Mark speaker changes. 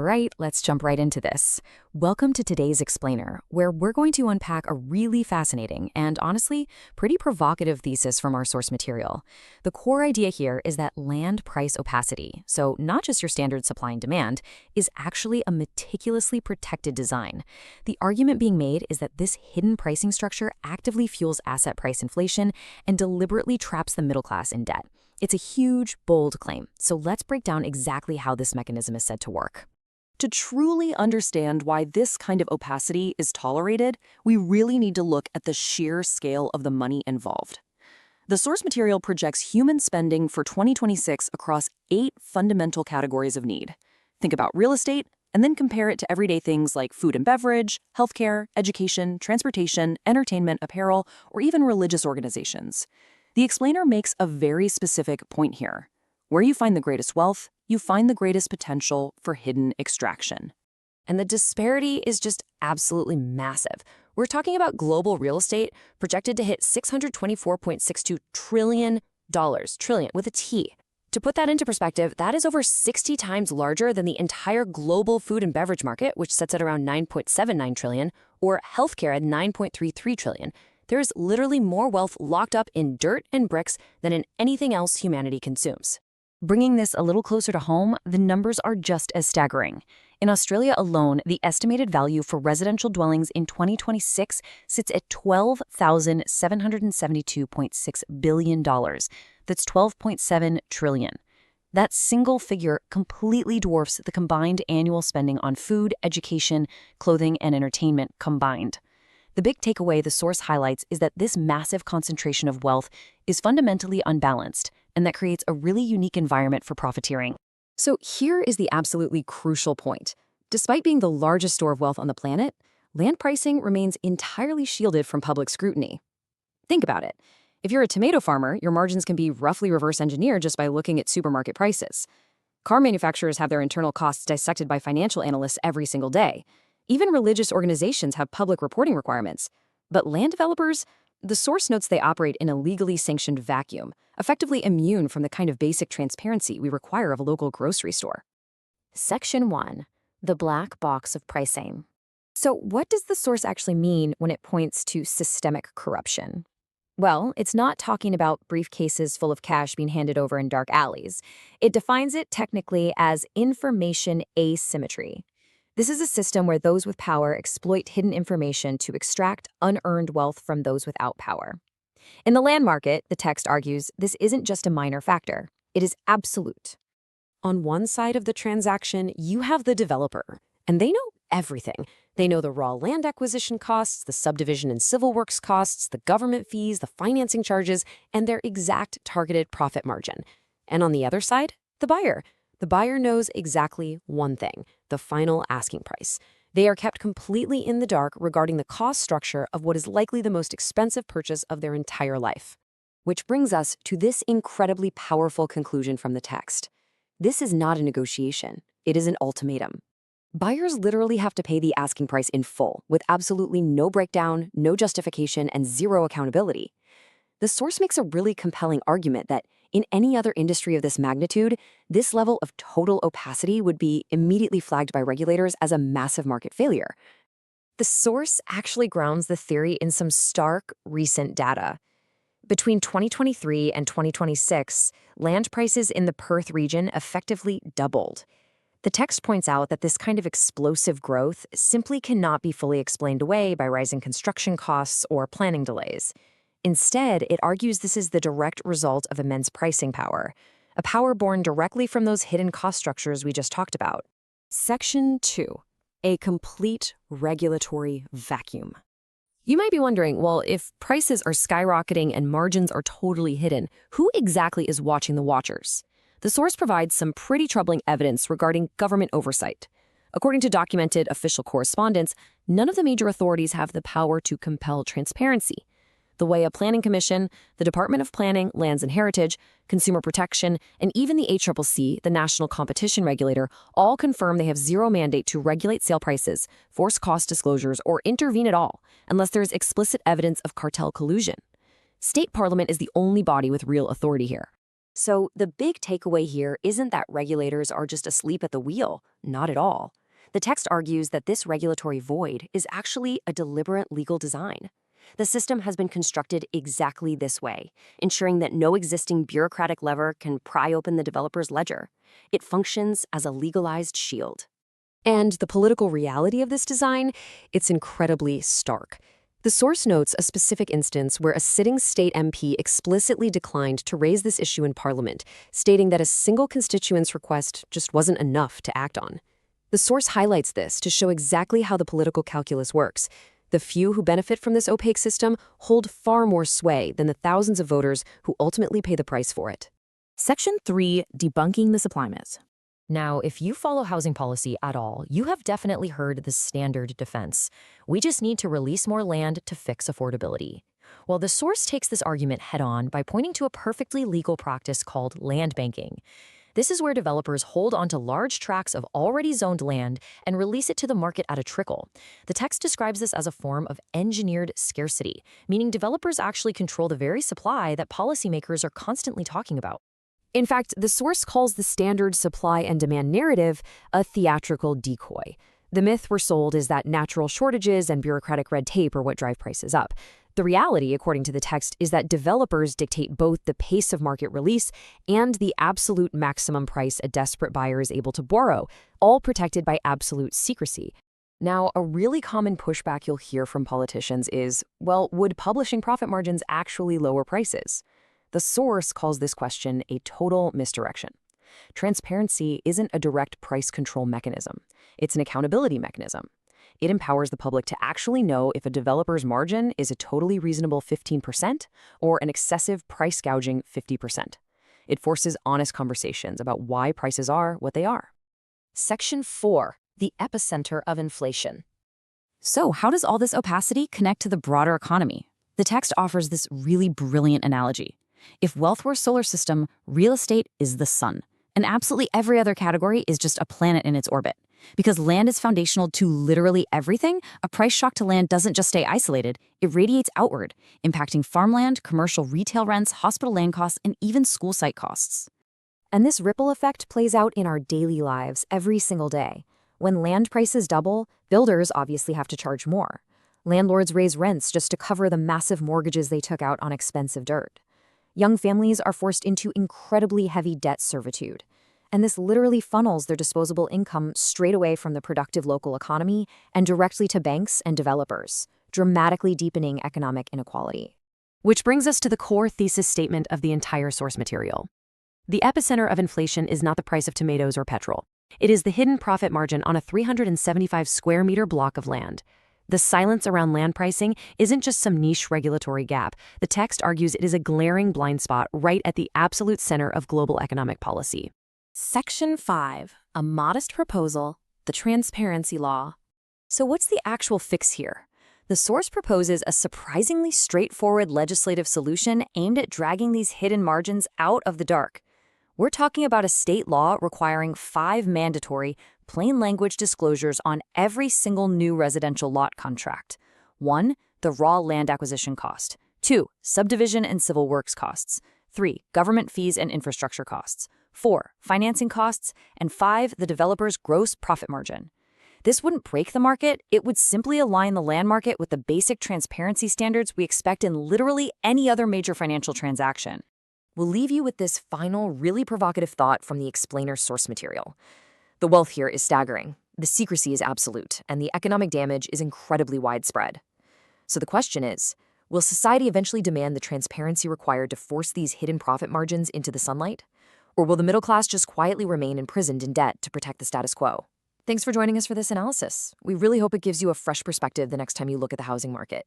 Speaker 1: right, let's jump right into this. Welcome to today's Explainer, where we're going to unpack a really fascinating and honestly pretty provocative thesis from our source material. The core idea here is that land price opacity, so not just your standard supply and demand, is actually a meticulously protected design. The argument being made is that this hidden pricing structure actively fuels asset price inflation and deliberately traps the middle class in debt. It's a huge, bold claim, so let's break down exactly how this mechanism is said to work.
Speaker 2: To truly understand why this kind of opacity is tolerated, we really need to look at the sheer scale of the money involved. The source material projects human spending for 2026 across 8 fundamental categories of need. Think about real estate, and then compare it to everyday things like food and beverage, healthcare, education, transportation, entertainment, apparel, or even religious organizations. The explainer makes a very specific point here. Where you find the greatest wealth, you find the greatest potential for hidden extraction.
Speaker 3: And the disparity is just absolutely massive. We're talking about global real estate projected to hit $624.62 trillion, trillion with a T. To put that into perspective, that is over 60 times larger than the entire global food and beverage market, which sits at around $9.79 trillion, or healthcare at $9.33 trillion. There is literally more wealth locked up in dirt and bricks than in anything else humanity consumes.
Speaker 1: Bringing this a little closer to home, the numbers are just as staggering. In Australia alone, the estimated value for residential dwellings in 2026 sits at $12,772.6 billion. That's $12.7 trillion. That single figure completely dwarfs the combined annual spending on food, education, clothing, and entertainment combined. The big takeaway the source highlights is that this massive concentration of wealth is fundamentally unbalanced, and that creates a really unique environment for profiteering.
Speaker 3: So here is the absolutely crucial point. Despite being the largest store of wealth on the planet, land pricing remains entirely shielded from public scrutiny. Think about it. If you're a tomato farmer, your margins can be roughly reverse engineered just by looking at supermarket prices. Car manufacturers have their internal costs dissected by financial analysts every single day. Even religious organizations have public reporting requirements. But land developers, the source notes they operate in a legally sanctioned vacuum, effectively immune from the kind of basic transparency we require of a local grocery store.
Speaker 1: Section 1. The black box of pricing. So what does the source actually mean when it points to systemic corruption? Well, it's not talking about briefcases full of cash being handed over in dark alleys. It defines it technically as information asymmetry. This is a system where those with power exploit hidden information to extract unearned wealth from those without power. In the land market, the text argues this isn't just a minor factor. It is absolute.
Speaker 3: On one side of the transaction, you have the developer, and they know everything. They know the raw land acquisition costs, the subdivision and civil works costs, the government fees, the financing charges, and their exact targeted profit margin. And on the other side, the buyer. The buyer knows exactly one thing: the final asking price. They are kept completely in the dark regarding the cost structure of what is likely the most expensive purchase of their entire life. Which brings us to this incredibly powerful conclusion from the text. This is not a negotiation. It is an ultimatum. Buyers literally have to pay the asking price in full, with absolutely no breakdown, no justification, and zero accountability. The source makes a really compelling argument that in any other industry of this magnitude, this level of total opacity would be immediately flagged by regulators as a massive market failure.
Speaker 1: The source actually grounds the theory in some stark, recent data. Between 2023 and 2026, land prices in the Perth region effectively doubled. The text points out that this kind of explosive growth simply cannot be fully explained away by rising construction costs or planning delays. Instead, it argues this is the direct result of immense pricing power, a power born directly from those hidden cost structures we just talked about.
Speaker 3: Section 2. A complete regulatory vacuum. You might be wondering, well, if prices are skyrocketing and margins are totally hidden, who exactly is watching the watchers? The source provides some pretty troubling evidence regarding government oversight. According to documented official correspondence, none of the major authorities have the power to compel transparency. The WAIA Planning Commission, the Department of Planning, Lands and Heritage, Consumer Protection, and even the ACCC, the National Competition Regulator, all confirm they have zero mandate to regulate sale prices, force cost disclosures, or intervene at all, unless there is explicit evidence of cartel collusion. State Parliament is the only body with real authority here.
Speaker 2: So the big takeaway here isn't that regulators are just asleep at the wheel. Not at all. The text argues that this regulatory void is actually a deliberate legal design. The system has been constructed exactly this way, ensuring that no existing bureaucratic lever can pry open the developer's ledger. It functions as a legalized shield.
Speaker 3: And the political reality of this design, it's incredibly stark. The source notes a specific instance where a sitting state MP explicitly declined to raise this issue in Parliament, stating that a single constituent's request just wasn't enough to act on. The source highlights this to show exactly how the political calculus works. The few who benefit from this opaque system hold far more sway than the thousands of voters who ultimately pay the price for it.
Speaker 1: Section 3, Debunking the Supply Myth. Now, if you follow housing policy at all, you have definitely heard the standard defense. We just need to release more land to fix affordability. Well, the source takes this argument head-on by pointing to a perfectly legal practice called land banking. This is where developers hold onto large tracts of already zoned land and release it to the market at a trickle. The text describes this as a form of engineered scarcity, meaning developers actually control the very supply that policymakers are constantly talking about. In fact, the source calls the standard supply and demand narrative a theatrical decoy. The myth we're sold is that natural shortages and bureaucratic red tape are what drive prices up. The reality, according to the text, is that developers dictate both the pace of market release and the absolute maximum price a desperate buyer is able to borrow, all protected by absolute secrecy. Now, a really common pushback you'll hear from politicians is, well, would publishing profit margins actually lower prices? The source calls this question a total misdirection. Transparency isn't a direct price control mechanism. It's an accountability mechanism. It empowers the public to actually know if a developer's margin is a totally reasonable 15% or an excessive price gouging 50%. It forces honest conversations about why prices are what they are. Section 4, the epicenter of inflation. So, how does all this opacity connect to the broader economy? The text offers this really brilliant analogy. If wealth were a solar system, real estate is the sun, and absolutely every other category is just a planet in its orbit. Because land is foundational to literally everything, a price shock to land doesn't just stay isolated, it radiates outward, impacting farmland, commercial retail rents, hospital land costs, and even school site costs. And this ripple effect plays out in our daily lives every single day. When land prices double, builders obviously have to charge more. Landlords raise rents just to cover the massive mortgages they took out on expensive dirt. Young families are forced into incredibly heavy debt servitude. And this literally funnels their disposable income straight away from the productive local economy and directly to banks and developers, dramatically deepening economic inequality. Which brings us to the core thesis statement of the entire source material. The epicenter of inflation is not the price of tomatoes or petrol. It is the hidden profit margin on a 375 square meter block of land. The silence around land pricing isn't just some niche regulatory gap. The text argues it is a glaring blind spot right at the absolute center of global economic policy. Section 5, a modest proposal, the transparency law. So what's the actual fix here? The source proposes a surprisingly straightforward legislative solution aimed at dragging these hidden margins out of the dark. We're talking about a state law requiring 5 mandatory, plain language disclosures on every single new residential lot contract. 1, the raw land acquisition cost. 2, subdivision and civil works costs. 3, government fees and infrastructure costs. 4, financing costs. And 5, the developer's gross profit margin. This wouldn't break the market, it would simply align the land market with the basic transparency standards we expect in literally any other major financial transaction. We'll leave you with this final, really provocative thought from the explainer's source material. The wealth here is staggering, the secrecy is absolute, and the economic damage is incredibly widespread. So the question is, will society eventually demand the transparency required to force these hidden profit margins into the sunlight? Or will the middle class just quietly remain imprisoned in debt to protect the status quo? Thanks for joining us for this analysis. We really hope it gives you a fresh perspective the next time you look at the housing market.